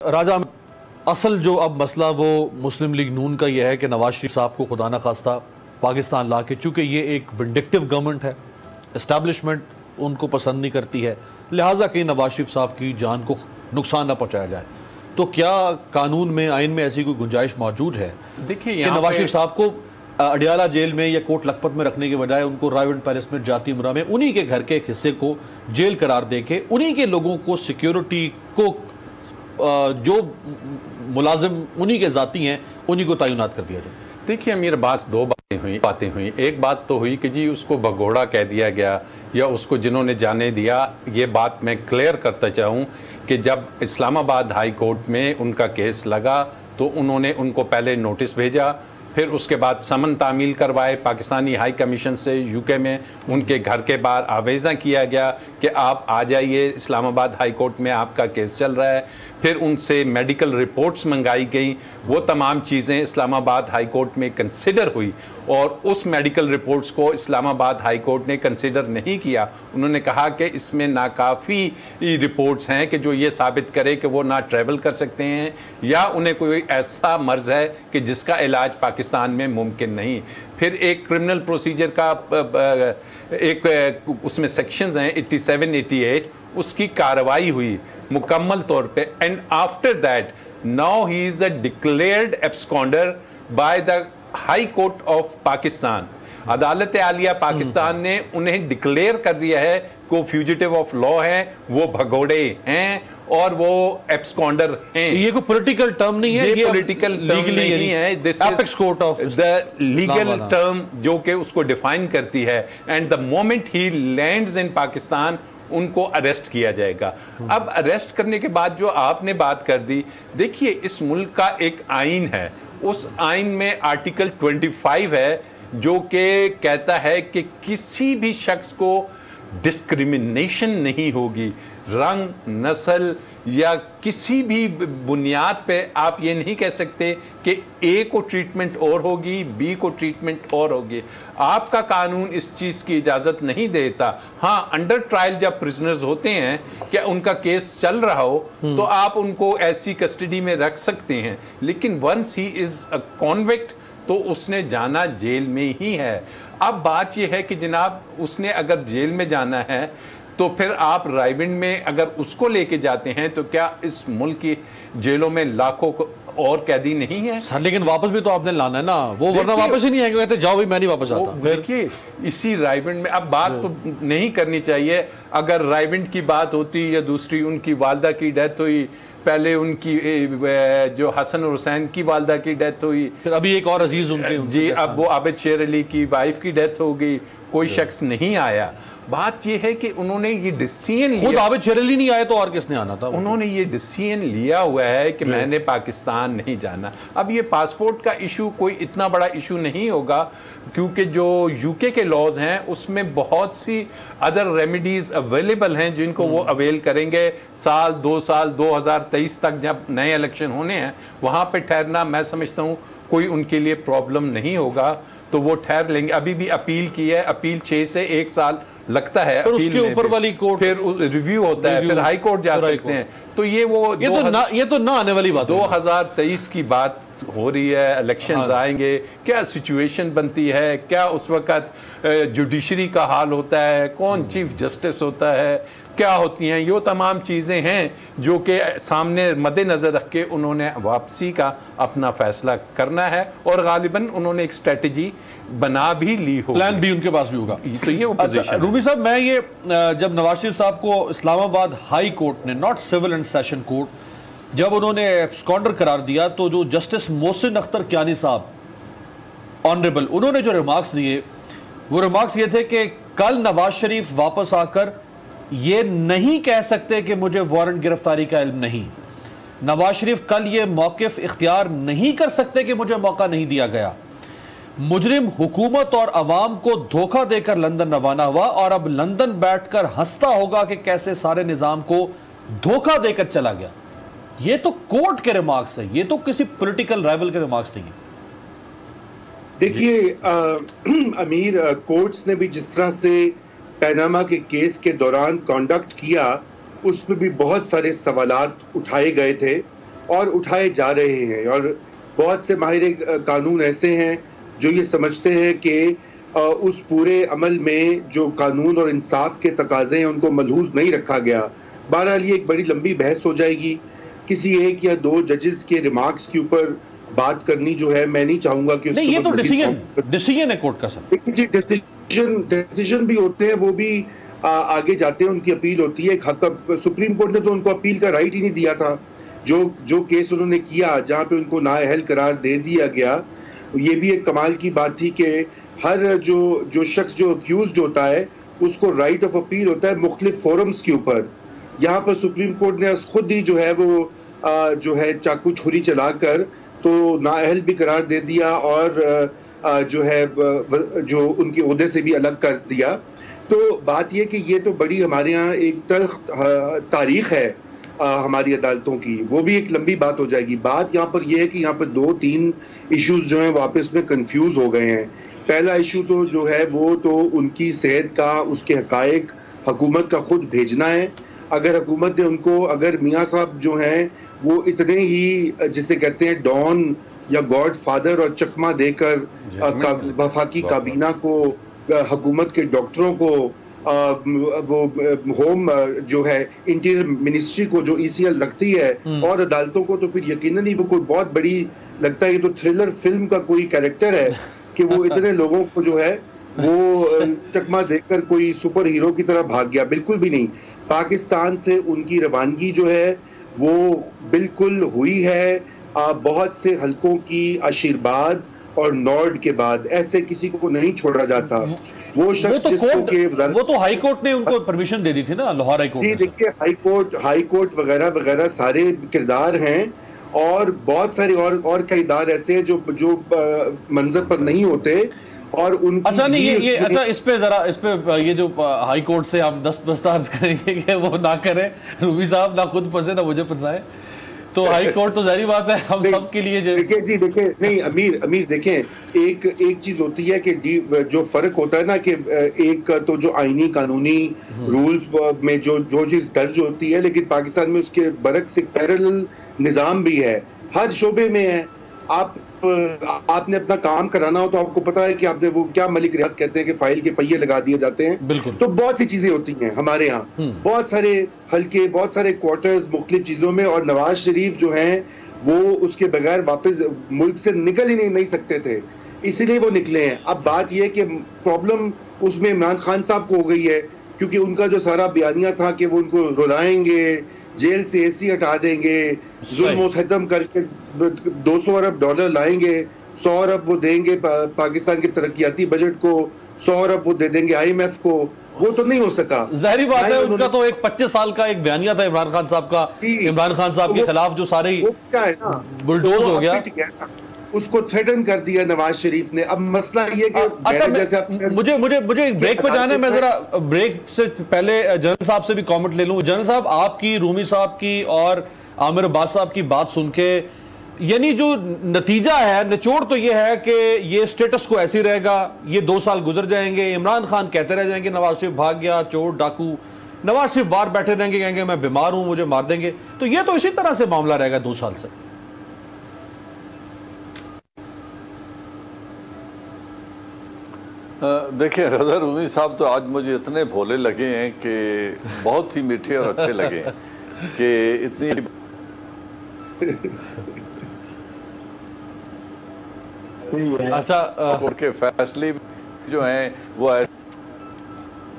राजा, असल जो अब मसला वो मुस्लिम लीग नून का यह है कि नवाज शरीफ साहब को खुदा न खास्ता पाकिस्तान ला के, चूँकि ये एक विंडिक्टिव गवर्नमेंट है, इस्टेब्लिशमेंट उनको पसंद नहीं करती है, लिहाजा कहीं नवाज शरीफ साहब की जान को नुकसान ना पहुँचाया जाए। तो क्या कानून में, आइन में ऐसी कोई गुंजाइश मौजूद है देखिए कि नवाज शरीफ साहब को अडियाला जेल में या कोट लखपत में रखने के बजाय उनको रायवेंट पैलेस में जाती उमरा में उन्हीं के घर के एक हिस्से को जेल करार दे के उन्हीं के लोगों को सिक्योरिटी को जो मुलाजिम उन्हीं के जाती हैं उन्हीं को तैनात कर दिया जाए? देखिए अमीर अब्बास, दो बातें हुई। एक बात तो हुई कि जी उसको भगोड़ा कह दिया गया या उसको जिन्होंने जाने दिया। ये बात मैं क्लियर करता चाहूँ कि जब इस्लामाबाद हाई कोर्ट में उनका केस लगा तो उन्होंने उनको पहले नोटिस भेजा, फिर उसके बाद समन तामील करवाए पाकिस्तानी हाई कमीशन से यूके में, उनके घर के बाहर आवेदन किया गया कि आप आ जाइए, इस्लामाबाद हाई कोर्ट में आपका केस चल रहा है। फिर उनसे मेडिकल रिपोर्ट्स मंगाई गई, वो तमाम चीज़ें इस्लामाबाद हाई कोर्ट में कंसिडर हुई और उस मेडिकल रिपोर्ट्स को इस्लामाबाद हाई कोर्ट ने कंसिडर नहीं किया। उन्होंने कहा कि इसमें नाकाफ़ी रिपोर्ट्स हैं कि जो ये साबित करे कि वो ना ट्रैवल कर सकते हैं या उन्हें कोई ऐसा मर्ज़ है कि जिसका इलाज पाकिस्तान में मुमकिन नहीं। फिर एक क्रिमिनल प्रोसीजर का एक उसमें सेक्शंस हैं 87, 88, उसकी कार्रवाई हुई मुकम्मल तौर पे। And after that now he is a declared absconder by the high court of Pakistan. अदालत आलिया पाकिस्तान ने उन्हें डिक्लेयर कर दिया है कि वो फ्यूजिटिव ऑफ लॉ हैं, वो भगोड़े हैं और वो एब्सकॉन्डर हैं। ये कोई पॉलिटिकल टर्म नहीं है, ये पॉलिटिकल टर्म नहीं है, this is court of the legal term जो कि उसको डिफाइन करती है। And the moment he lands in Pakistan उनको अरेस्ट किया जाएगा। अब अरेस्ट करने के बाद जो आपने बात कर दी, देखिए इस मुल्क का एक आइन है, उस आइन में आर्टिकल 25 है जो कि कहता है कि किसी भी शख्स को डिस्क्रिमिनेशन नहीं होगी, रंग, नस्ल या किसी भी बुनियाद पे आप ये नहीं कह सकते कि ए को ट्रीटमेंट और होगी, बी को ट्रीटमेंट और होगी। आपका कानून इस चीज़ की इजाज़त नहीं देता। हाँ, अंडर ट्रायल जब प्रिजनर्स होते हैं, क्या उनका केस चल रहा हो तो आप उनको ऐसी कस्टडी में रख सकते हैं, लेकिन once he is a convict तो उसने जाना जेल में ही है। अब बात यह है कि जनाब उसने अगर जेल में जाना है तो फिर आप रायविंड में अगर उसको लेके जाते हैं तो क्या इस मुल्क की जेलों में लाखों और कैदी नहीं है सर? लेकिन वापस भी तो आपने लाना है ना, वो वरना वापस ही नहीं आएंगे, कहते जाओ भाई मैं नहीं वापस आता। देखिए इसी रायविंड में अब बात तो नहीं करनी चाहिए। अगर रायविंड की बात होती या दूसरी, उनकी वालदा की डेथ हुई, पहले उनकी जो हसन और हुसैन की वालदा की डेथ हुई, फिर अभी एक और अजीज उनके जी अब वो आबिद शेर अली की वाइफ की डेथ हो गई, कोई शख्स नहीं आया। बात यह है कि उन्होंने ये डिसीजन लिया, खुद आबिद शेर अली नहीं आए तो और किसने आना था? उन्होंने ये डिसीजन लिया हुआ है कि मैंने पाकिस्तान नहीं जाना। अब ये पासपोर्ट का इशू कोई इतना बड़ा इशू नहीं होगा क्योंकि जो यूके के लॉज हैं उसमें बहुत सी अदर रेमेडीज अवेलेबल हैं जिनको वो अवेल करेंगे। साल 2 साल 2023 तक जब नए इलेक्शन होने हैं वहाँ पे ठहरना मैं समझता हूँ कोई उनके लिए प्रॉब्लम नहीं होगा, तो वो ठहर लेंगे। अभी भी अपील की है, अपील 6 से 1 साल लगता है, फिर उसके ऊपर वाली कोर्ट फिर रिव्यू होता है, फिर हाई कोर्ट जा सकते हैं। तो ये तो ना आने वाली बात, 2023 की बात हो रही है, इलेक्शंस आएंगे, क्या सिचुएशन बनती है, क्या उस वक्त जुडिशरी का हाल होता है, कौन चीफ जस्टिस होता है, क्या होती हैं, ये तमाम चीज़ें हैं जो कि सामने मद्देनज़र रख के उन्होंने वापसी का अपना फैसला करना है और गालिबन उन्होंने एक स्ट्रेटजी बना भी ली हो, प्लान भी उनके पास भी होगा। तो ये अच्छा, रूमी साहब, मैं ये जब नवाज शरीफ साहब को इस्लामाबाद हाई कोर्ट ने, not civil and session court, जब उन्होंने एब्सकॉन्डर करार दिया तो जो जस्टिस मोहसिन अख्तर कियानी साहब ऑनरेबल, उन्होंने जो रिमार्क्स दिए वो रिमार्क्स ये थे कि कल नवाज शरीफ वापस आकर ये नहीं कह सकते कि मुझे वारंट गिरफ्तारी का इल्म नहीं। नवाज शरीफ कल ये मौक़िफ़ इख्तियार नहीं कर सकते कि मुझे मौका नहीं दिया गया। मुजरिम हुकूमत और अवाम को धोखा देकर लंदन रवाना हुआ और अब लंदन बैठकर हंसता होगा कि कैसे सारे निज़ाम को धोखा देकर चला गया। ये तो कोर्ट के रिमार्क्स है, ये तो किसी पॉलिटिकल राइवल के रिमार्क्स नहीं है। देखिए अमीर, कोर्ट्स ने भी जिस तरह से पैनामा के केस के दौरान कॉन्डक्ट किया उसमें भी बहुत सारे सवालात उठाए गए थे और उठाए जा रहे हैं। और बहुत से माहिर कानून ऐसे हैं जो ये समझते हैं कि उस पूरे अमल में जो कानून और इंसाफ के तकाजे हैं उनको मलहूज नहीं रखा गया। बहरहाल ये एक बड़ी लंबी बहस हो जाएगी। किसी एक या दो जजेस के रिमार्क्स के ऊपर बात करनी जो है, मैं नहीं चाहूंगा कि नहीं, ये तो डिसीजन है कोर्ट का सर। जी, डिसीजन भी होते हैं, वो भी आगे जाते हैं, उनकी अपील होती है। सुप्रीम कोर्ट ने तो उनको अपील का राइट ही नहीं दिया था। जो केस उन्होंने किया जहां पे उनको नाअहल करार दे दिया गया, ये भी एक कमाल की बात थी कि हर जो शख्स जो अक्यूज्ड होता है उसको राइट ऑफ अपील होता है मुख्तलिफ फोरम्स के ऊपर। यहाँ पर सुप्रीम कोर्ट ने खुद ही जो है वो जो है चाकू छुरी चलाकर तो नाअहल भी करार दे दिया और जो है जो उनके ओहदे से भी अलग कर दिया। तो बात यह कि ये तो बड़ी हमारे यहाँ एक तल्ख तारीख है हमारी अदालतों की, वो भी एक लंबी बात हो जाएगी। बात यहाँ पर यह है कि यहाँ पर 2-3 इश्यूज जो हैं वापस में कंफ्यूज हो गए हैं। पहला इशू तो जो है वो तो उनकी सेहत का, उसके हकायक हुकूमत का खुद भेजना है। अगर हुकूमत ने उनको, अगर मियाँ साहब जो हैं वो इतने ही जिसे कहते हैं डॉन या गॉड फादर और चकमा देकर वफाकी काबीना को, हुकूमत के डॉक्टरों को, वो होम जो है इंटीरियर मिनिस्ट्री को जो ECL रखती है और अदालतों को, तो फिर यकीनन ही वो कोई बहुत बड़ी लगता है ये तो थ्रिलर फिल्म का कोई कैरेक्टर है कि वो इतने लोगों को जो है वो चकमा देकर कोई सुपर हीरो की तरह भाग गया। बिल्कुल भी नहीं। पाकिस्तान से उनकी रवानगी जो है वो बिल्कुल हुई है बहुत से हलकों की आशीर्वाद और नॉर्ड के बाद। ऐसे किसी को नहीं छोड़ा जाता। वो शख्स वो तो हाई कोर्ट ने उनको परमिशन दे दी थी ना, लाहौर हाई कोर्ट। देखिए, हाई कोर्ट वगैरह वगैरह सारे किरदार हैं और बहुत सारे और किरदार ऐसे हैं जो मंजर पर नहीं होते और उनकी। अच्छा नहीं, ये अच्छा इस पे ये जो हाई कोर्ट से हम दस्तबरदार करेंगे कि वो ना करें, रूबी साहब ना खुद फंसे ना मुझे फंसाए, तो हाई कोर्ट तो जारी बात है हम सब के लिए। देखिए नहीं अमीर देखें, एक चीज होती है कि जो फर्क होता है ना कि एक तो जो आईनी कानूनी रूल्स में जो चीज दर्ज होती है, लेकिन पाकिस्तान में उसके बरक्स एक पैरेलल निजाम भी है, हर शोबे में है। आपने अपना काम कराना हो तो आपको पता है कि आपने वो क्या मलिक रियाज कहते हैं कि फाइल के पहिए लगा दिए जाते हैं। बिल्कुल। तो बहुत सी चीजें होती हैं हमारे यहाँ, बहुत सारे हल्के, बहुत सारे क्वार्टर्स मुख्तलिफ चीजों में, और नवाज शरीफ जो हैं वो उसके बगैर वापस मुल्क से निकल ही नहीं सकते थे, इसीलिए वो निकले हैं। अब बात यह कि प्रॉब्लम उसमें इमरान खान साहब को हो गई है, क्योंकि उनका जो सारा बयानिया था कि वो उनको रुलाएंगे, जेल से AC हटा देंगे, जुल्म खत्म करके $200 अरब लाएंगे, 100 अरब वो देंगे पाकिस्तान के तरक्याती बजट को, 100 अरब वो दे देंगे IMF को, वो तो नहीं हो सका। जाहिर बात है, उनका तो एक 25 साल का एक बयानिया था इमरान खान साहब का, इमरान खान साहब के खिलाफ जो सारे बुलडोज हो गया, उसको थ्रेटन कर दिया नवाज शरीफ ने। अब मसला ये कि जैसे मुझे ब्रेक पे जाना है, मैं जरा ब्रेक से पहले जनरल साहब से भी कमेंट ले लूं। जनरल साहब, आपकी, रूमी साहब की और आमिर अब्बास साहब की बात सुन के, यानी जो नतीजा है, निचोड़ तो ये है कि ये स्टेटस को ऐसे रहेगा, ये 2 साल गुजर जाएंगे, इमरान खान कहते रह जाएंगे नवाज शरीफ भाग गया, चोर डाकू, नवाज शरीफ बाहर बैठे रहेंगे, कहेंगे मैं बीमार हूं, मुझे मार देंगे। तो ये तो इसी तरह से मामला रहेगा 2 साल से। देखिए, रज़ा रूमी साहब तो आज मुझे इतने भोले लगे हैं कि बहुत ही मीठे और अच्छे लगे हैं कि इतनी अच्छा कोर्ट के फैसले जो हैं वो